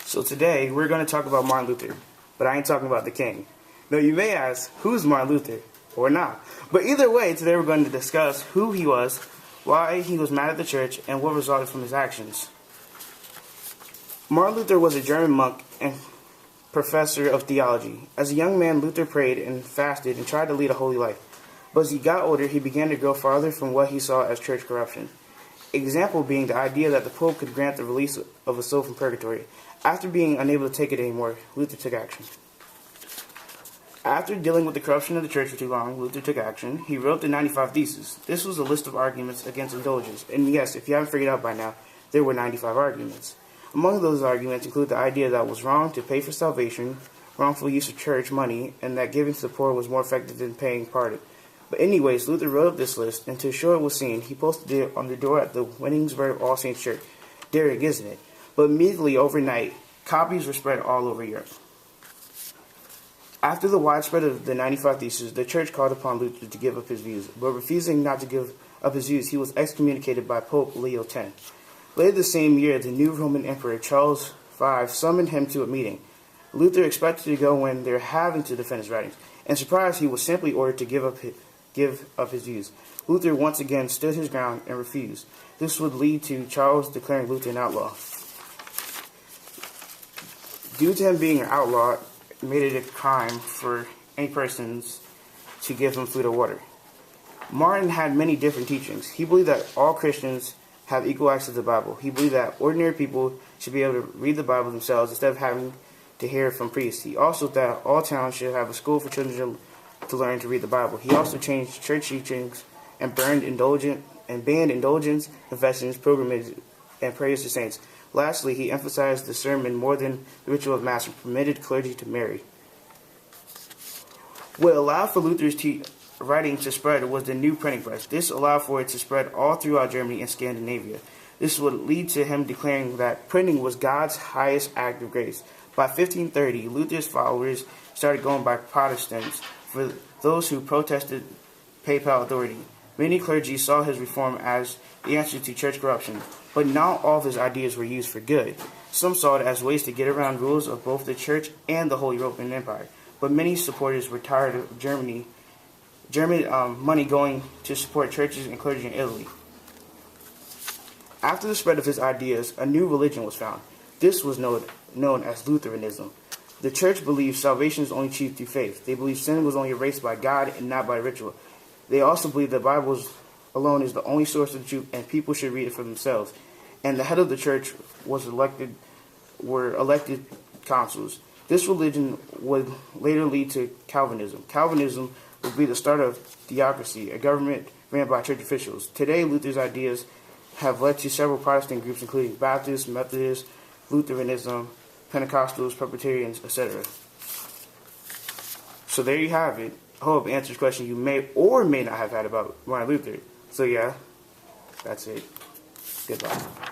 So today we're going to talk about Martin Luther, but I ain't talking about the king. Now you may ask, who's Martin Luther? Or not. But either way, today we're going to discuss who he was, why he was mad at the church, and what resulted from his actions. Martin Luther was a German monk and professor of theology. As a young man, Luther prayed and fasted and tried to lead a holy life. But as he got older, he began to grow farther from what he saw as church corruption. Example being the idea that the Pope could grant the release of a soul from purgatory. After being unable to take it anymore, Luther took action. After dealing with the corruption of the church for too long, Luther took action. He wrote the 95 Theses. This was a list of arguments against indulgence. And yes, if you haven't figured out by now, there were 95 arguments. Among those arguments include the idea that it was wrong to pay for salvation, wrongful use of church money, and that giving to the poor was more effective than paying pardon. But anyways, Luther wrote up this list, and to show it was seen, he posted it on the door at the Winningsburg All Saints Church. Derek, isn't it? But immediately overnight, copies were spread all over Europe. After the widespread of the 95 Theses, the church called upon Luther to give up his views, but refusing not to give up his views, he was excommunicated by Pope Leo X. Later the same year, the new Roman Emperor Charles V summoned him to a meeting. Luther expected to go when they were having to defend his writings, and surprised, he was simply ordered to give up his views. Luther once again stood his ground and refused. This would lead to Charles declaring Luther an outlaw. Due to him being an outlaw, it made it a crime for any persons to give him food or water. Martin had many different teachings. He believed that all Christians have equal access to the Bible. He believed that ordinary people should be able to read the Bible themselves instead of having to hear it from priests. He also thought all towns should have a school for children to learn to read the Bible. He also changed church teachings and banned indulgence, confessions, pilgrimage, and prayers to saints. Lastly, he emphasized the sermon more than the ritual of Mass and permitted clergy to marry. What allowed for Luther's writing to spread was the new printing press. This allowed for it to spread all throughout Germany and Scandinavia. This would lead to him declaring that printing was God's highest act of grace. By 1530, Luther's followers started going by Protestants for those who protested papal authority. Many clergy saw his reform as the answer to church corruption, but not all of his ideas were used for good. Some saw it as ways to get around rules of both the church and the Holy Roman Empire, but many supporters were tired of German money going to support churches and clergy in Italy. After the spread of his ideas, a new religion was found. This was known as Lutheranism. The church believed salvation is only achieved through faith. They believed sin was only erased by God and not by ritual. They also believed the Bible alone is the only source of the truth, and people should read it for themselves. And the head of the church were elected consuls. This religion would later lead to Calvinism. Calvinism would be the start of theocracy, a government ran by church officials. Today, Luther's ideas have led to several Protestant groups, including Baptists, Methodists, Lutheranism, Pentecostals, Presbyterians, etc. So there you have it. I hope it answers questions you may or may not have had about Martin Luther. So yeah, that's it. Goodbye.